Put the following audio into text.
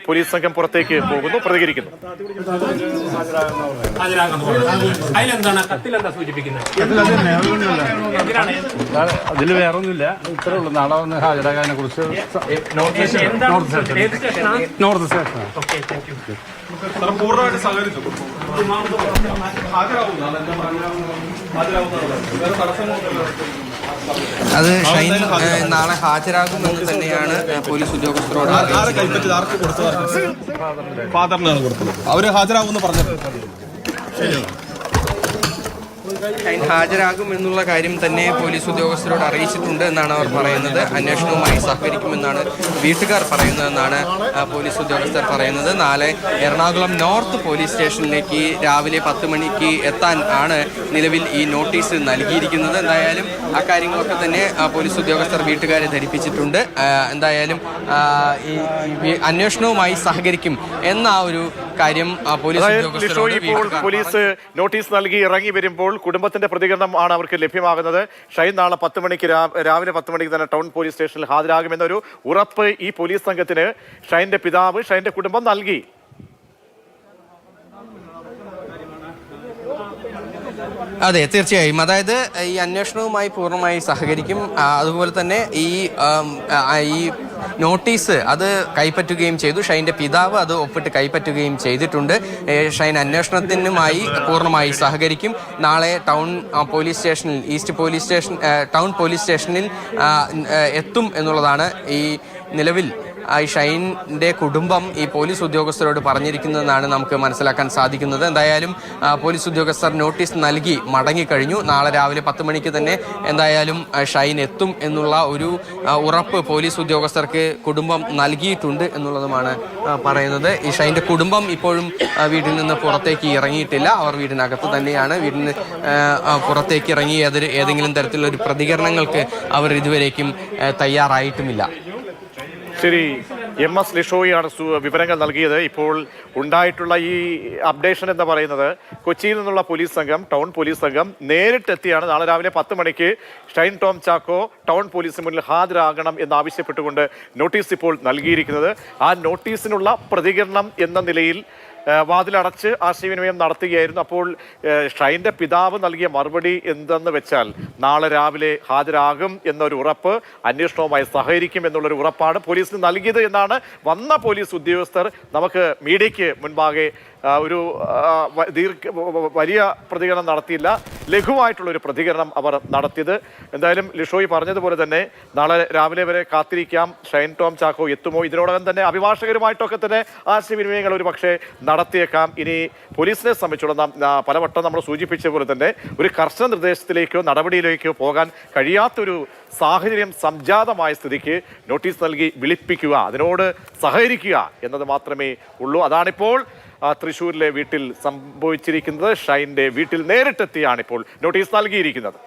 Police സംഘം പുറത്തേക്ക് പോകുന്നു, പ്രതികരിക്കുന്നു. അതിൽ വേറൊന്നുമില്ല, ഇത്രേ ഉള്ളൂ. നാളെ വന്ന് ഹാജരാകാനെ കുറിച്ച് നോർത്ത് സ്റ്റേഷൻ പൂർണ്ണമായിട്ട് സഹകരിച്ചു. അത് ഷൈൻ നാളെ ഹാജരാകുമെന്ന് തന്നെയാണ് പോലീസ് ഉദ്യോഗസ്ഥരോട് ഫാദറിനാണ് കൊടുത്തത്. അവര് ഹാജരാകുമെന്ന് പറഞ്ഞത്. ഷൈൻ ഹാജരാകും എന്നുള്ള കാര്യം തന്നെ പോലീസ് ഉദ്യോഗസ്ഥരോട് അറിയിച്ചിട്ടുണ്ട് എന്നാണ് അവർ പറയുന്നത്. അന്വേഷണവുമായി സഹകരിക്കുമെന്നാണ് വീട്ടുകാർ പറയുന്നതെന്നാണ് പോലീസ് ഉദ്യോഗസ്ഥർ പറയുന്നത്. നാളെ എറണാകുളം നോർത്ത് പോലീസ് സ്റ്റേഷനിലേക്ക് രാവിലെ 10 മണിക്ക് എത്താൻ ആണ് നിലവിൽ ഈ നോട്ടീസ് നൽകിയിരിക്കുന്നത്. എന്തായാലും ആ കാര്യങ്ങളൊക്കെ തന്നെ പോലീസ് ഉദ്യോഗസ്ഥർ വീട്ടുകാരെ ധരിപ്പിച്ചിട്ടുണ്ട്. എന്തായാലും ഈ അന്വേഷണവുമായി സഹകരിക്കും എന്ന ഒരു കാര്യം പോലീസ് നോട്ടീസ് നൽകി ഇറങ്ങി വരുമ്പോൾ കുടുംബത്തിന്റെ പ്രതികരണം ആണ് അവർക്ക് ലഭ്യമാകുന്നത്. ഷൈൻ നാളെ 10 മണിക്ക് രാവിലെ 10 മണിക്ക് തന്നെ ടൗൺ പോലീസ് സ്റ്റേഷനിൽ ഹാജരാകുമെന്നൊരു ഉറപ്പ് ഈ പോലീസ് സംഘത്തിന് ഷൈന്റെ പിതാവ്, ഷൈന്റെ കുടുംബം നൽകി. അതെ, തീർച്ചയായും. അതായത് ഈ അന്വേഷണവുമായി പൂർണ്ണമായി സഹകരിക്കും. അതുപോലെ തന്നെ ഈ നോട്ടീസ് അത് കൈപ്പറ്റുകയും ചെയ്തു. ഷൈൻ്റെ പിതാവ് അത് ഒപ്പിട്ട് കൈപ്പറ്റുകയും ചെയ്തിട്ടുണ്ട്. ഷൈൻ അന്വേഷണത്തിനുമായി പൂർണ്ണമായി സഹകരിക്കും. നാളെ ടൗൺ പോലീസ് സ്റ്റേഷനിൽ ടൗൺ പോലീസ് സ്റ്റേഷനിൽ എത്തും എന്നുള്ളതാണ് ഈ നിലവിൽ ഷൈൻ്റെ കുടുംബം ഈ പോലീസ് ഉദ്യോഗസ്ഥരോട് പറഞ്ഞിരിക്കുന്നതെന്നാണ് നമുക്ക് മനസ്സിലാക്കാൻ സാധിക്കുന്നത്. എന്തായാലും പോലീസ് ഉദ്യോഗസ്ഥർ നോട്ടീസ് നൽകി മടങ്ങിക്കഴിഞ്ഞു. നാളെ രാവിലെ 10 മണിക്ക് തന്നെ എന്തായാലും ഷൈൻ എത്തും എന്നുള്ള ഒരു ഉറപ്പ് പോലീസ് ഉദ്യോഗസ്ഥർക്ക് കുടുംബം നൽകിയിട്ടുണ്ട് എന്നുള്ളതുമാണ് പറയുന്നത്. ഈ ഷൈൻ്റെ കുടുംബം ഇപ്പോഴും വീട്ടിൽ നിന്ന് പുറത്തേക്ക് ഇറങ്ങിയിട്ടില്ല. അവർ വീടിനകത്ത് തന്നെയാണ്. വീടിന് പുറത്തേക്ക് ഇറങ്ങി ഏതെങ്കിലും തരത്തിലുള്ള ഒരു പ്രതികരണങ്ങൾക്ക് അവർ ഇതുവരേക്കും തയ്യാറായിട്ടുമില്ല. ശരി, MS ലിഷോയാണ് വിവരങ്ങൾ നൽകിയത്. ഇപ്പോൾ ഉണ്ടായിട്ടുള്ള ഈ അപ്ഡേഷൻ എന്ന് പറയുന്നത് കൊച്ചിയിൽ നിന്നുള്ള പോലീസ് സംഘം, ടൗൺ പോലീസ് സംഘം നേരിട്ടെത്തിയാണ് നാളെ രാവിലെ 10 മണിക്ക് ഷൈൻ ടോം ചാക്കോ ടൗൺ പോലീസിന് മുന്നിൽ ഹാജരാകണം എന്നാവശ്യപ്പെട്ടുകൊണ്ട് നോട്ടീസ് ഇപ്പോൾ നൽകിയിരിക്കുന്നത്. ആ നോട്ടീസിനുള്ള പ്രതികരണം എന്ന നിലയിൽ വാതിലടച്ച് ആശയവിനിമയം നടത്തുകയായിരുന്നു. അപ്പോൾ ഷൈൻ്റെ പിതാവ് നൽകിയ മറുപടി എന്തെന്ന് വെച്ചാൽ നാളെ രാവിലെ ഹാജരാകും എന്നൊരു ഉറപ്പ്, അന്വേഷണവുമായി സഹകരിക്കും എന്നുള്ളൊരു ഉറപ്പാണ് പോലീസിന് നൽകിയത് എന്നാണ് വന്ന പോലീസ് ഉദ്യോഗസ്ഥർ നമുക്ക് മീഡിയയ്ക്ക് മുൻപാകെ ഒരു വലിയ പ്രതികരണം നടത്തിയില്ല, ലഘുവായിട്ടുള്ളൊരു പ്രതികരണം അവർ നടത്തിയത്. എന്തായാലും ലിഷോയി പറഞ്ഞതുപോലെ തന്നെ നാളെ രാവിലെ വരെ കാത്തിരിക്കാം. ഷൈൻ ടോം ചാക്കോ എത്തുമോ? ഇതിനോടകം തന്നെ അഭിഭാഷകരുമായിട്ടൊക്കെ തന്നെ ആശയവിനിമയങ്ങൾ ഒരു പക്ഷേ നടത്തിയേക്കാം. ഇനി പോലീസിനെ സംബന്ധിച്ചുള്ള പലവട്ടം നമ്മൾ സൂചിപ്പിച്ച പോലെ തന്നെ ഒരു കർശന നിർദ്ദേശത്തിലേക്കോ നടപടിയിലേക്കോ പോകാൻ കഴിയാത്തൊരു സാഹചര്യം സംജാതമായ സ്ഥിതിക്ക് നോട്ടീസ് നൽകി വിളിപ്പിക്കുക, അതിനോട് സഹകരിക്കുക എന്നത് മാത്രമേ ഉള്ളൂ. അതാണിപ്പോൾ തൃശ്ശൂരിലെ വീട്ടിൽ സംഭവിച്ചിരിക്കുന്നത്. ഷൈൻ്റെ വീട്ടിൽ നേരിട്ടെത്തിയാണ് ഇപ്പോൾ നോട്ടീസ് നൽകിയിരിക്കുന്നത്.